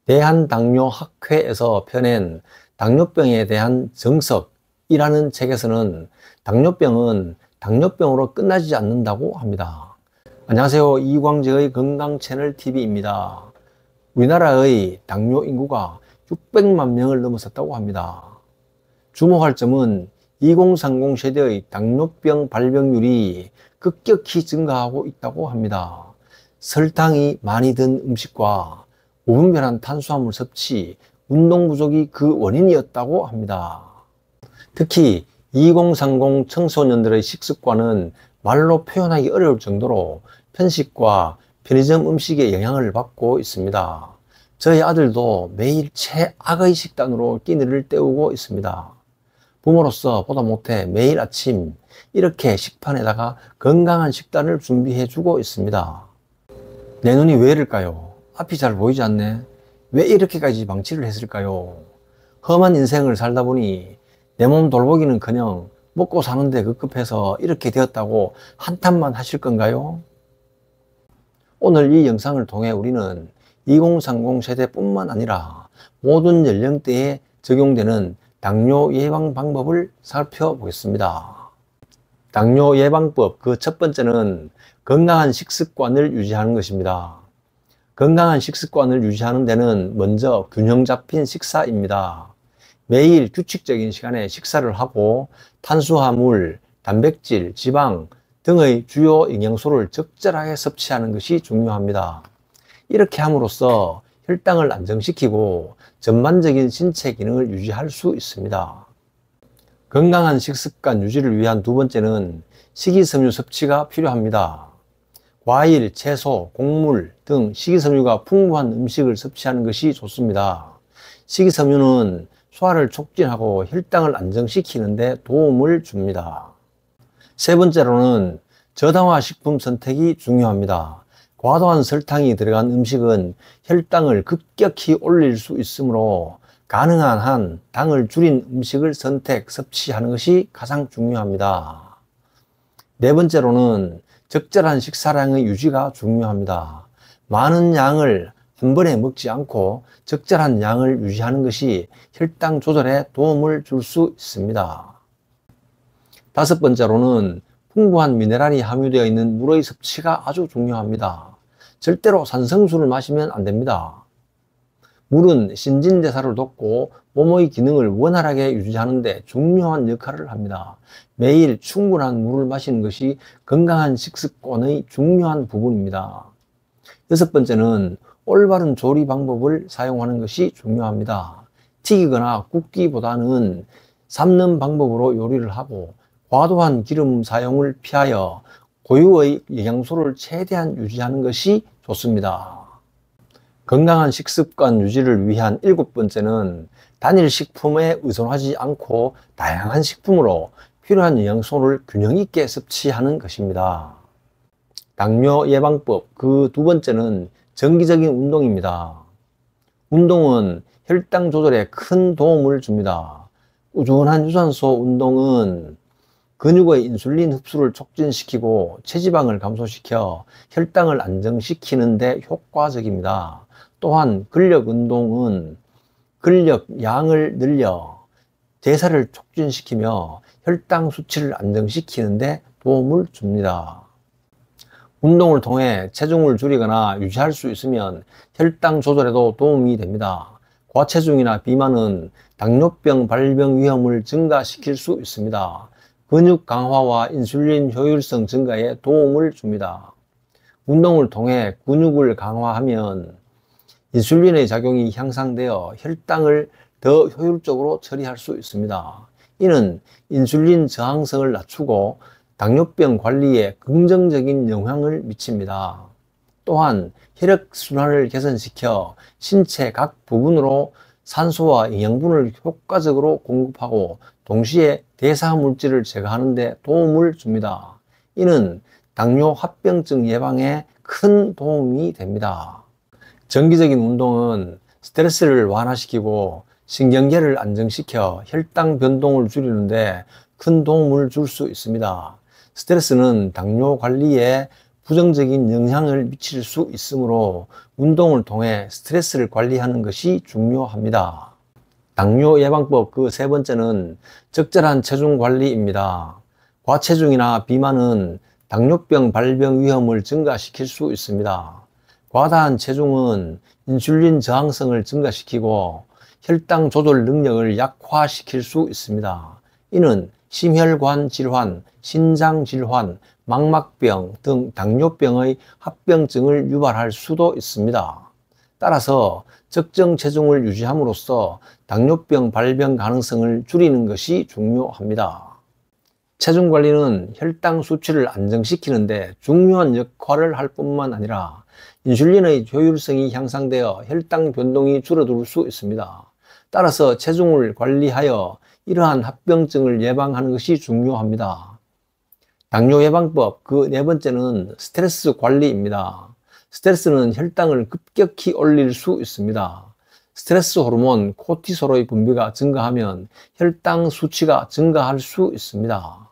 대한당뇨학회에서 펴낸 당뇨병에 대한 정석이라는 책에서는 당뇨병은 당뇨병으로 끝나지 않는다고 합니다. 안녕하세요. 이광재의 건강채널 TV입니다. 우리나라의 당뇨 인구가 600만 명을 넘어섰다고 합니다. 주목할 점은 2030 세대의 당뇨병 발병률이 급격히 증가하고 있다고 합니다. 설탕이 많이 든 음식과 무분별한 탄수화물 섭취, 운동 부족이 그 원인이었다고 합니다. 특히 2030 청소년들의 식습관은 말로 표현하기 어려울 정도로 편식과 편의점 음식의 영향을 받고 있습니다. 저희 아들도 매일 최악의 식단으로 끼니를 때우고 있습니다. 부모로서 보다 못해 매일 아침 이렇게 식판에다가 건강한 식단을 준비해 주고 있습니다. 내 눈이 왜 이럴까요? 앞이 잘 보이지 않네? 왜 이렇게까지 방치를 했을까요? 험한 인생을 살다 보니 내 몸 돌보기는커녕 먹고 사는데 급급해서 이렇게 되었다고 한탄만 하실 건가요? 오늘 이 영상을 통해 우리는 2030 세대뿐만 아니라 모든 연령대에 적용되는 당뇨 예방 방법을 살펴보겠습니다. 당뇨 예방법 그 첫 번째는 건강한 식습관을 유지하는 것입니다. 건강한 식습관을 유지하는 데는 먼저 균형 잡힌 식사입니다. 매일 규칙적인 시간에 식사를 하고 탄수화물, 단백질, 지방 등의 주요 영양소를 적절하게 섭취하는 것이 중요합니다. 이렇게 함으로써 혈당을 안정시키고 전반적인 신체 기능을 유지할 수 있습니다. 건강한 식습관 유지를 위한 두 번째는 식이섬유 섭취가 필요합니다. 과일, 채소, 곡물 등 식이섬유가 풍부한 음식을 섭취하는 것이 좋습니다. 식이섬유는 소화를 촉진하고 혈당을 안정시키는 데 도움을 줍니다. 세 번째로는 저당화 식품 선택이 중요합니다. 과도한 설탕이 들어간 음식은 혈당을 급격히 올릴 수 있으므로 가능한 한 당을 줄인 음식을 섭취하는 것이 가장 중요합니다. 네 번째로는 적절한 식사량의 유지가 중요합니다. 많은 양을 한 번에 먹지 않고 적절한 양을 유지하는 것이 혈당 조절에 도움을 줄 수 있습니다. 다섯 번째로는 풍부한 미네랄이 함유되어 있는 물의 섭취가 아주 중요합니다. 절대로 산성수를 마시면 안 됩니다. 물은 신진대사를 돕고 몸의 기능을 원활하게 유지하는 데 중요한 역할을 합니다. 매일 충분한 물을 마시는 것이 건강한 식습관의 중요한 부분입니다. 여섯 번째는 올바른 조리 방법을 사용하는 것이 중요합니다. 튀기거나 굽기보다는 삶는 방법으로 요리를 하고 과도한 기름 사용을 피하여 고유의 영양소를 최대한 유지하는 것이 좋습니다. 건강한 식습관 유지를 위한 일곱 번째는 단일 식품에 의존하지 않고 다양한 식품으로 필요한 영양소를 균형 있게 섭취하는 것입니다. 당뇨 예방법 그 두 번째는 정기적인 운동입니다. 운동은 혈당 조절에 큰 도움을 줍니다. 꾸준한 유산소 운동은 근육의 인슐린 흡수를 촉진시키고 체지방을 감소시켜 혈당을 안정시키는 데 효과적입니다. 또한 근력 운동은 근력 양을 늘려 대사를 촉진시키며 혈당 수치를 안정시키는 데 도움을 줍니다. 운동을 통해 체중을 줄이거나 유지할 수 있으면 혈당 조절에도 도움이 됩니다. 과체중이나 비만은 당뇨병 발병 위험을 증가시킬 수 있습니다. 근육 강화와 인슐린 효율성 증가에 도움을 줍니다. 운동을 통해 근육을 강화하면 인슐린의 작용이 향상되어 혈당을 더 효율적으로 처리할 수 있습니다. 이는 인슐린 저항성을 낮추고 당뇨병 관리에 긍정적인 영향을 미칩니다. 또한 혈액순환을 개선시켜 신체 각 부분으로 산소와 영양분을 효과적으로 공급하고 동시에 대사물질을 제거하는 데 도움을 줍니다. 이는 당뇨 합병증 예방에 큰 도움이 됩니다. 정기적인 운동은 스트레스를 완화시키고 신경계를 안정시켜 혈당 변동을 줄이는 데 큰 도움을 줄 수 있습니다. 스트레스는 당뇨 관리에 부정적인 영향을 미칠 수 있으므로 운동을 통해 스트레스를 관리하는 것이 중요합니다. 당뇨 예방법 그 세 번째는 적절한 체중 관리입니다. 과체중이나 비만은 당뇨병 발병 위험을 증가시킬 수 있습니다. 과다한 체중은 인슐린 저항성을 증가시키고 혈당 조절 능력을 약화시킬 수 있습니다. 이는 심혈관 질환, 신장 질환, 망막병 등 당뇨병의 합병증을 유발할 수도 있습니다. 따라서 적정 체중을 유지함으로써 당뇨병 발병 가능성을 줄이는 것이 중요합니다. 체중 관리는 혈당 수치를 안정시키는 데 중요한 역할을 할 뿐만 아니라 인슐린의 효율성이 향상되어 혈당 변동이 줄어들 수 있습니다. 따라서 체중을 관리하여 이러한 합병증을 예방하는 것이 중요합니다. 당뇨 예방법 그 네 번째는 스트레스 관리입니다. 스트레스는 혈당을 급격히 올릴 수 있습니다. 스트레스 호르몬 코티솔의 분비가 증가하면 혈당 수치가 증가할 수 있습니다.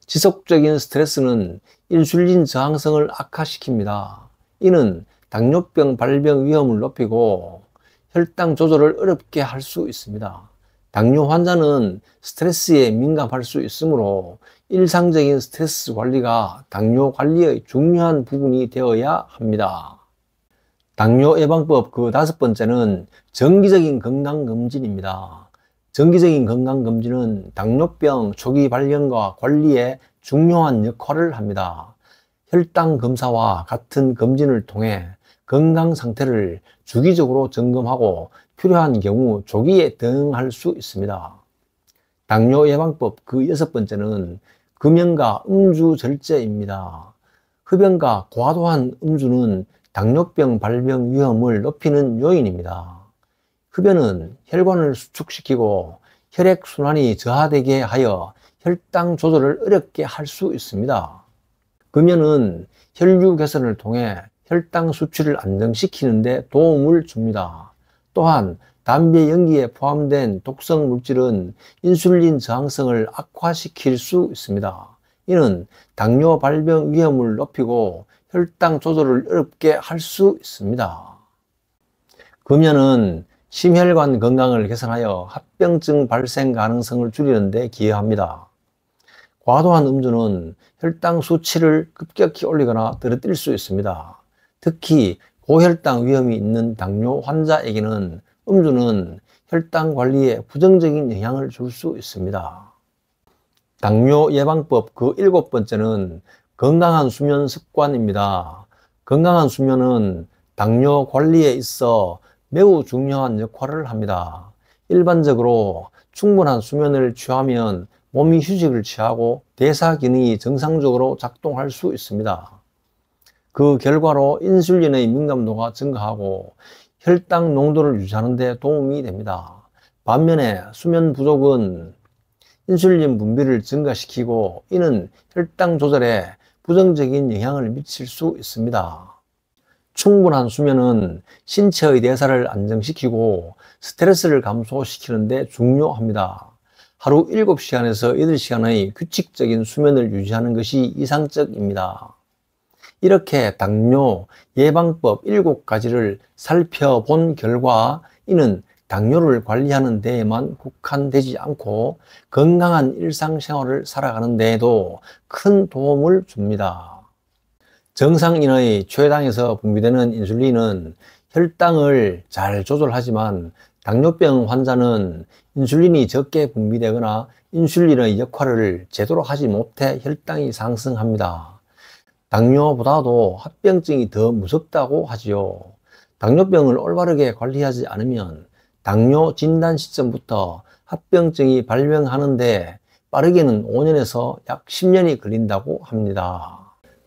지속적인 스트레스는 인슐린 저항성을 악화시킵니다. 이는 당뇨병 발병 위험을 높이고 혈당 조절을 어렵게 할 수 있습니다. 당뇨 환자는 스트레스에 민감할 수 있으므로 일상적인 스트레스 관리가 당뇨 관리의 중요한 부분이 되어야 합니다. 당뇨 예방법 그 다섯 번째는 정기적인 건강검진입니다. 정기적인 건강검진은 당뇨병 초기 발견과 관리에 중요한 역할을 합니다. 혈당 검사와 같은 검진을 통해 건강 상태를 주기적으로 점검하고 필요한 경우 조기에 대응할 수 있습니다. 당뇨 예방법 그 여섯 번째는 금연과 음주 절제입니다. 흡연과 과도한 음주는 당뇨병 발병 위험을 높이는 요인입니다. 흡연은 혈관을 수축시키고 혈액순환이 저하되게 하여 혈당 조절을 어렵게 할 수 있습니다. 금연은 혈류 개선을 통해 혈당 수치를 안정시키는 데 도움을 줍니다. 또한 담배 연기에 포함된 독성 물질은 인슐린 저항성을 악화시킬 수 있습니다. 이는 당뇨 발병 위험을 높이고 혈당 조절을 어렵게 할 수 있습니다. 금연은 심혈관 건강을 개선하여 합병증 발생 가능성을 줄이는 데 기여합니다. 과도한 음주는 혈당 수치를 급격히 올리거나 떨어뜨릴 수 있습니다. 특히 고혈당 위험이 있는 당뇨 환자에게는 음주는 혈당 관리에 부정적인 영향을 줄 수 있습니다. 당뇨 예방법 그 일곱 번째는 건강한 수면 습관입니다. 건강한 수면은 당뇨 관리에 있어 매우 중요한 역할을 합니다. 일반적으로 충분한 수면을 취하면 몸이 휴식을 취하고 대사 기능이 정상적으로 작동할 수 있습니다. 그 결과로 인슐린의 민감도가 증가하고 혈당 농도를 유지하는 데 도움이 됩니다. 반면에 수면 부족은 인슐린 분비를 증가시키고 이는 혈당 조절에 부정적인 영향을 미칠 수 있습니다. 충분한 수면은 신체의 대사를 안정시키고 스트레스를 감소시키는 데 중요합니다. 하루 7시간에서 8시간의 규칙적인 수면을 유지하는 것이 이상적입니다. 이렇게 당뇨 예방법 7가지를 살펴본 결과 이는 당뇨를 관리하는 데에만 국한되지 않고 건강한 일상생활을 살아가는 데에도 큰 도움을 줍니다. 정상인의 췌장에서 분비되는 인슐린은 혈당을 잘 조절하지만 당뇨병 환자는 인슐린이 적게 분비되거나 인슐린의 역할을 제대로 하지 못해 혈당이 상승합니다. 당뇨보다도 합병증이 더 무섭다고 하지요. 당뇨병을 올바르게 관리하지 않으면 당뇨 진단 시점부터 합병증이 발병하는데 빠르게는 5년에서 약 10년이 걸린다고 합니다.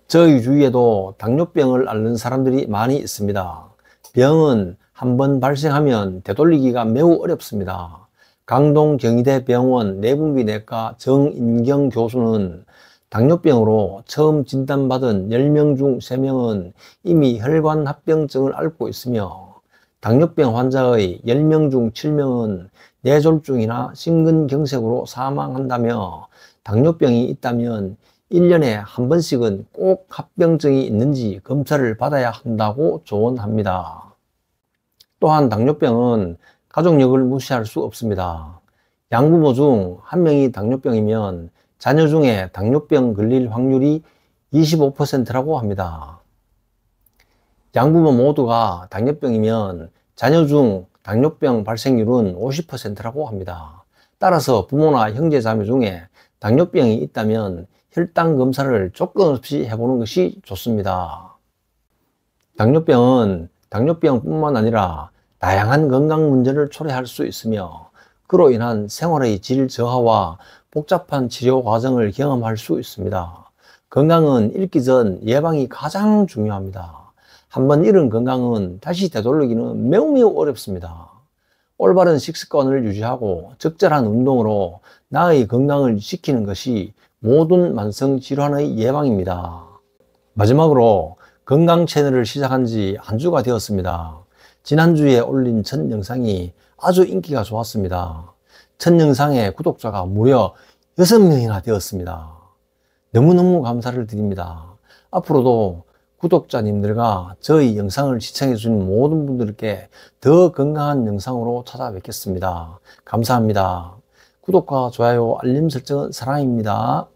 저희 주위에도 당뇨병을 앓는 사람들이 많이 있습니다. 병은 한번 발생하면 되돌리기가 매우 어렵습니다. 강동경희대병원 내분비내과 정인경 교수는 당뇨병으로 처음 진단받은 10명 중 3명은 이미 혈관 합병증을 앓고 있으며 당뇨병 환자의 10명 중 7명은 뇌졸중이나 심근경색으로 사망한다며 당뇨병이 있다면 1년에 한 번씩은 꼭 합병증이 있는지 검사를 받아야 한다고 조언합니다. 또한 당뇨병은 가족력을 무시할 수 없습니다. 양부모 중 한 명이 당뇨병이면 자녀 중에 당뇨병 걸릴 확률이 25%라고 합니다. 양부모 모두가 당뇨병이면 자녀 중 당뇨병 발생률은 50%라고 합니다. 따라서 부모나 형제 자매 중에 당뇨병이 있다면 혈당 검사를 조건 없이 해보는 것이 좋습니다. 당뇨병은 당뇨병뿐만 아니라 다양한 건강 문제를 초래할 수 있으며 그로 인한 생활의 질 저하와 복잡한 치료 과정을 경험할 수 있습니다. 건강은 잃기 전 예방이 가장 중요합니다. 한번 잃은 건강은 다시 되돌리기는 매우 어렵습니다. 올바른 식습관을 유지하고 적절한 운동으로 나의 건강을 지키는 것이 모든 만성 질환의 예방입니다. 마지막으로 건강 채널을 시작한 지 한 주가 되었습니다. 지난주에 올린 첫 영상이 아주 인기가 좋았습니다. 첫 영상의 구독자가 무려 6명이나 되었습니다. 너무너무 감사를 드립니다. 앞으로도 구독자님들과 저희 영상을 시청해 주신 모든 분들께 더 건강한 영상으로 찾아뵙겠습니다. 감사합니다. 구독과 좋아요, 알림 설정은 사랑입니다.